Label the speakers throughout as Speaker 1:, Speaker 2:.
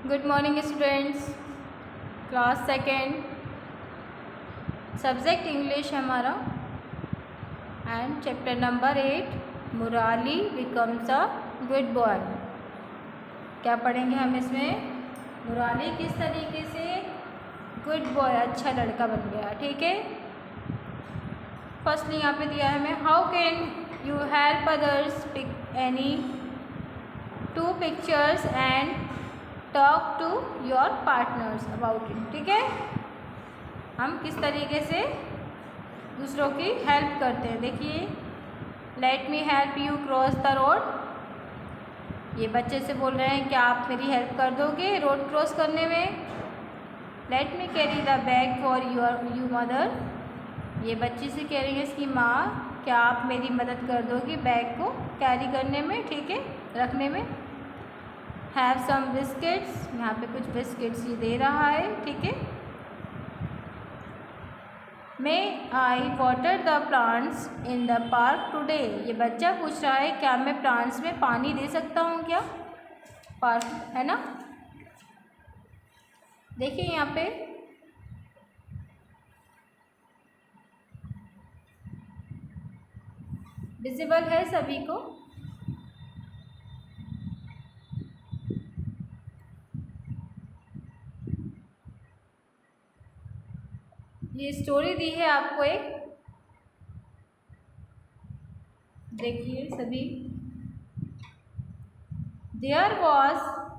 Speaker 1: Good morning students. Class second, subject English हमारा and chapter number 8 Murali becomes a good boy. क्या पढ़ेंगे हम इसमें? मुराली किस तरीके से गुड बॉय, अच्छा लड़का बन गया। ठीक है, फर्स्टली यहाँ पे दिया है हमें, how can you help others pick any two pictures and talk to your partners about it. ठीक है, हम किस तरीके से दूसरों की हेल्प करते हैं। देखिए, let me help you cross the road. ये बच्चे से बोल रहे हैं, क्या आप मेरी हेल्प कर दोगे रोड क्रॉस करने में। Let me carry the bag for you mother. ये बच्ची से कह रही है इसकी माँ, क्या आप मेरी मदद कर दोगी बैग को कैरी करने में, ठीक है, रखने में। हैव सम बिस्किट्स, यहाँ पे कुछ बिस्किट्स ये दे रहा है। ठीक है, may I water the plants in the park today. ये बच्चा पूछ रहा है, क्या मैं प्लांट्स में पानी दे सकता हूँ क्या, पार्क है ना। देखिए यहाँ पे विजिबल है सभी को। ये स्टोरी दी है आपको एक, देखिए सभी। There was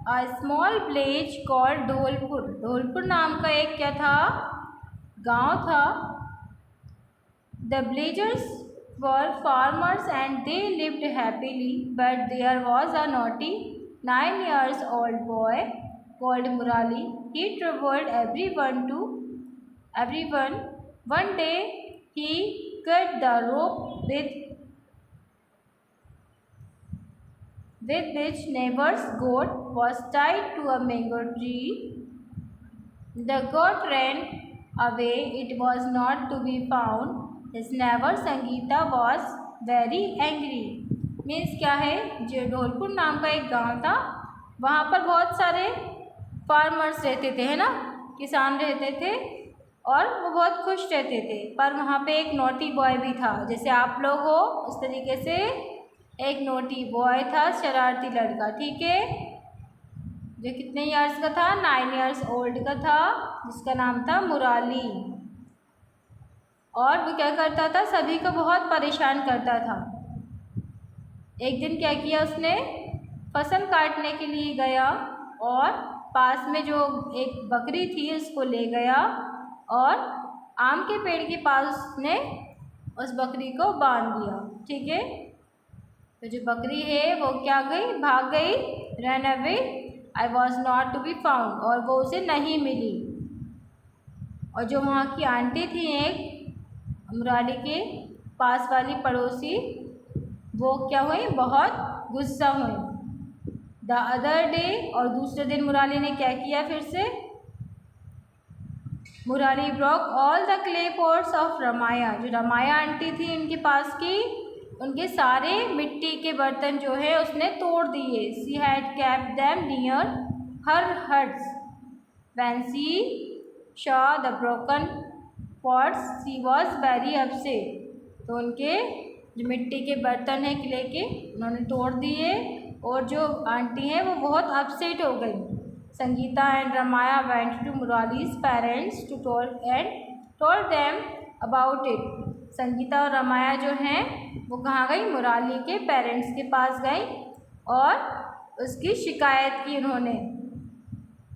Speaker 1: a small village called Dholpur. Dholpur नाम का एक क्या था, गांव था। The villagers were farmers and they lived happily, but there was a naughty 9 years old boy called Murali. He troubled everyone. One day he cut the rope with which neighbor's goat was tied to a mango tree. The goat ran away. It was not to be found. His neighbor Sangeeta was very angry. Means क्या है, जो धौलपुर नाम का एक गांव था, वहाँ पर बहुत सारे फार्मर्स रहते थे, है ना, किसान रहते थे, और वो बहुत खुश रहते थे। पर वहाँ पे एक नोटी बॉय भी था, जैसे आप लोग हो उस तरीके से एक नोटी बॉय था, शरारती लड़का। ठीक है, जो कितने ईयर्स का था, 9 years old का था, जिसका नाम था मुराली। और वो क्या करता था, सभी को बहुत परेशान करता था। एक दिन क्या किया उसने, फसल काटने के लिए गया और पास में जो एक बकरी थी उसको ले गया और आम के पेड़ के पास उसने उस बकरी को बांध दिया। ठीक है, तो जो बकरी है वो क्या गई, भाग गई, run away, I was not to be found, और वो उसे नहीं मिली। और जो वहाँ की आंटी थी एक, मुराली के पास वाली पड़ोसी, वो क्या हुई, बहुत गुस्सा हुई। द अदर डे, और दूसरे दिन मुराली ने क्या किया, फिर से Murali broke all the clay pots of Ramya. जो रमाया आंटी थी इनके पास की, उनके सारे मिट्टी के बर्तन जो है उसने तोड़ दिए। She had kept them near her huts. When she saw the broken pots she was very upset. तो उनके जो मिट्टी के बर्तन हैं क्ले के, उन्होंने तोड़ दिए, और जो आंटी हैं वो बहुत अपसेट हो गई। Sangeeta and Ramaya went to Murali's parents to told them about it. Sangeeta और रमाया जो हैं वो कहाँ गई, मुराली के पेरेंट्स के पास गई और उसकी शिकायत की उन्होंने।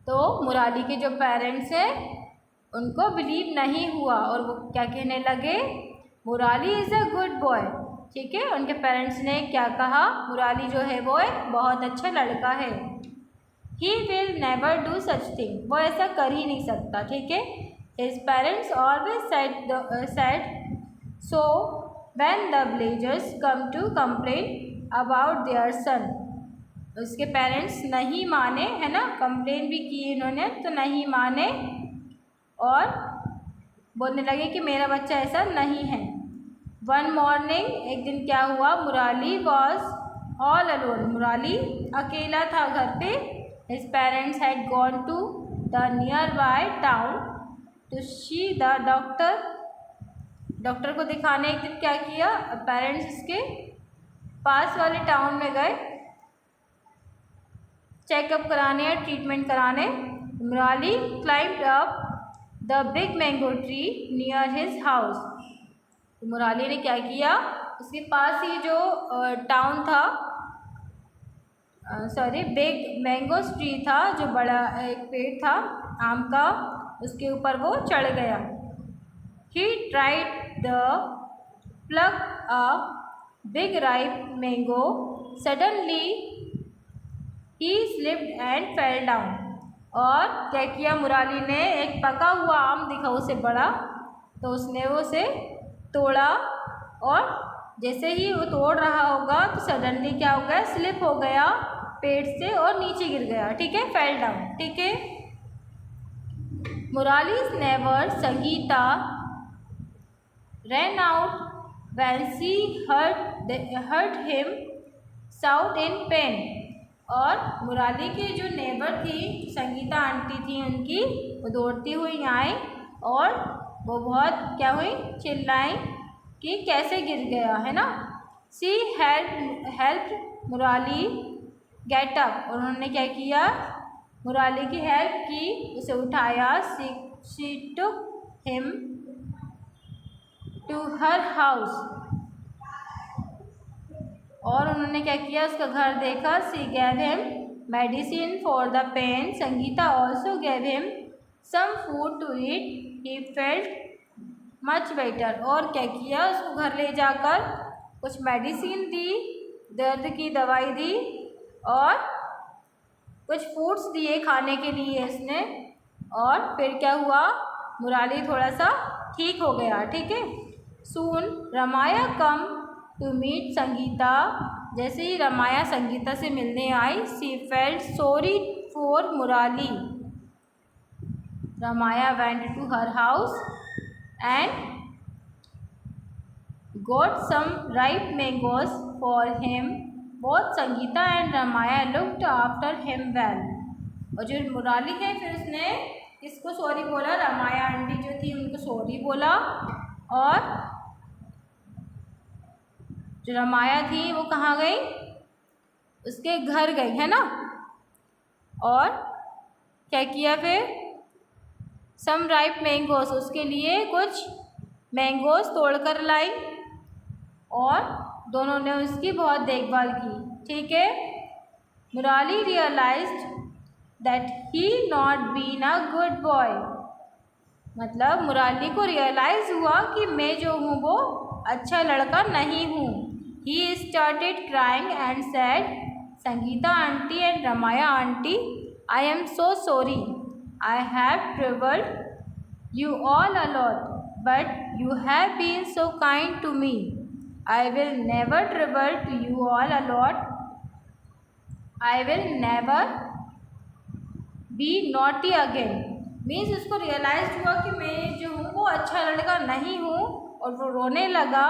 Speaker 1: तो मुराली के जो पेरेंट्स हैं उनको बिलीव नहीं हुआ और वो क्या कहने लगे, Murali is a good boy. ठीक है, उनके पेरेंट्स ने क्या कहा, मुराली जो है वो एक बहुत अच्छा लड़का है। He will never do such thing, वो ऐसा कर ही नहीं सकता। ठीक है, his parents always said so when the villagers come to complain about their son. उसके पेरेंट्स नहीं माने, है ना, कंप्लेन भी की इन्होंने तो नहीं माने, और बोलने लगे कि मेरा बच्चा ऐसा नहीं है। वन मॉर्निंग, एक दिन क्या हुआ, Murali was all alone. Murali अकेला था घर पे। His parents had gone to the nearby town to see the doctor. Doctor को दिखाने एक दिन क्या किया, पेरेंट्स इसके पास वाले टाउन में गए चेकअप कराने या ट्रीटमेंट कराने. Murali climbed up the big mango tree near his house. Murali ने क्या किया, उसके पास ही जो टाउन था, बिग मैंगो ट्री था, जो बड़ा एक पेड़ था आम का, उसके ऊपर वो चढ़ गया. He tried the plug a big ripe mango. Suddenly he slipped and fell down. और क्या किया मुराली ने, एक पका हुआ आम दिखा उसे बड़ा, तो उसने वो उसे तोड़ा और जैसे ही वो तोड़ रहा होगा तो सडनली क्या हो गया, स्लिप हो गया पेड़ से और नीचे गिर गया. ठीक है, फेल डाउन. ठीक है. मुराली's neighbor Sangeeta ran out when she heard him shout in pain. और मुराली की जो नेबर थी, संगीता आंटी थी उनकी, वो दौड़ती हुई आई और वो बहुत क्या हुई, चिल्लाई कि कैसे गिर गया, है ना. She help Murali get up. और उन्होंने क्या किया, मुराली की हेल्प की, उसे उठाया. She took him to her house. और उन्होंने क्या किया, उसका घर देखा. She gave him medicine for the pain. Sangeeta also gave him some food to eat. He felt much better. और क्या किया, उसको घर ले जाकर कुछ मेडिसिन दी, दर्द की दवाई दी और कुछ फ्रूट्स दिए खाने के लिए इसने. और फिर क्या हुआ, मुराली थोड़ा सा ठीक हो गया. ठीक है. Soon Ramaya come to meet Sangeeta. जैसे ही रमाया संगीता से मिलने आई, she felt sorry for Murali. Ramaya went to her house and got some ripe mangoes for him. Both Sangeeta and Ramaya looked after him well. और जो मुराली है, फिर उसने किसको सॉरी बोला, रमाया आंटी जो थी उनको सॉरी बोला. और जो रमाया थी वो कहाँ गई, उसके घर गई, है ना. और क्या किया फिर, सम राइप मैंगोस, उसके लिए कुछ मैंगोस तोड़ कर लाई और दोनों ने उसकी बहुत देखभाल की. ठीक है. Murali realized that he not been a good boy. मतलब मुराली को रियलाइज़ हुआ कि मैं जो हूँ वो अच्छा लड़का नहीं हूँ. He started crying and said, Sangeeta aunty and Ramaya aunty, I am so sorry. I have troubled you all a lot, but you have been so kind to me. I will never trouble to you all a lot. I will never be naughty again. Means उसको realise हुआ कि मैं जो हूँ वो अच्छा लड़का नहीं हूँ. और वो रोने लगा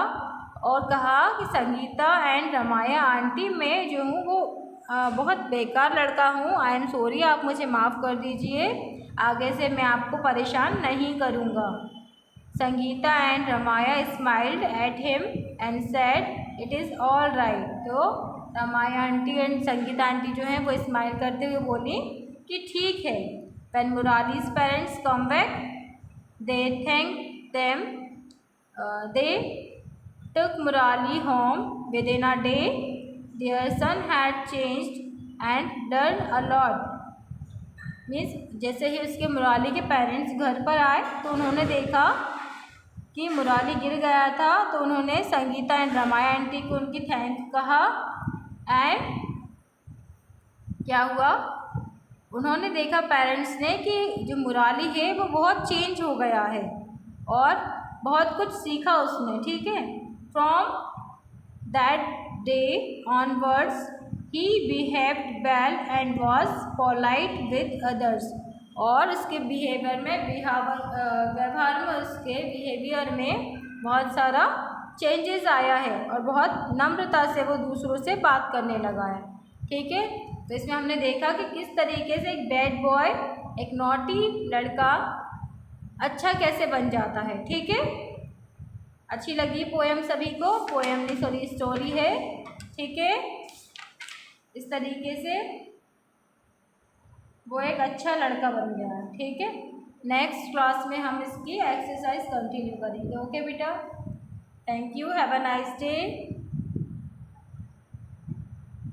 Speaker 1: और कहा कि संगीता एंड रमाया आंटी, मैं जो हूँ वो बहुत बेकार लड़का हूँ. आई एम सॉरी, आप मुझे माफ़ कर दीजिए, आगे से मैं आपको परेशान नहीं करूँगा. Sangeeta and Ramaya smiled at him and said, it is all right. तो Ramaya aunty and Sangeeta aunty जो हैं वो स्माइल करते हुए बोली कि ठीक है. When Murali's parents come back, they thank them. They took Murali home within a day. Their son had changed and learn a lot. Means जैसे ही उसके मुराली के पेरेंट्स घर पर आए तो उन्होंने देखा कि मुराली गिर गया था, तो उन्होंने संगीता एंड रमाया आंटी को उनकी थैंक कहा. एंड क्या हुआ, उन्होंने देखा पेरेंट्स ने कि जो मुराली है वो बहुत चेंज हो गया है और बहुत कुछ सीखा उसने. ठीक है. From that day onwards he behaved well and was polite with others. और उसके बिहेवियर में व्यवहार में, उसके बिहेवियर में बहुत सारा चेंजेस आया है और बहुत नम्रता से वो दूसरों से बात करने लगा है. ठीक है. तो इसमें हमने देखा कि किस तरीके से एक बैड बॉय, एक नॉटी लड़का अच्छा कैसे बन जाता है। ठीक है, अच्छी लगी पोएम सभी को? पोएम नहीं सॉरी स्टोरी है। ठीक है, इस तरीके से वो एक अच्छा लड़का बन गया। ठीक है, नेक्स्ट क्लास में हम इसकी एक्सरसाइज कंटिन्यू करेंगे। ओके बेटा, thank you, have a nice day.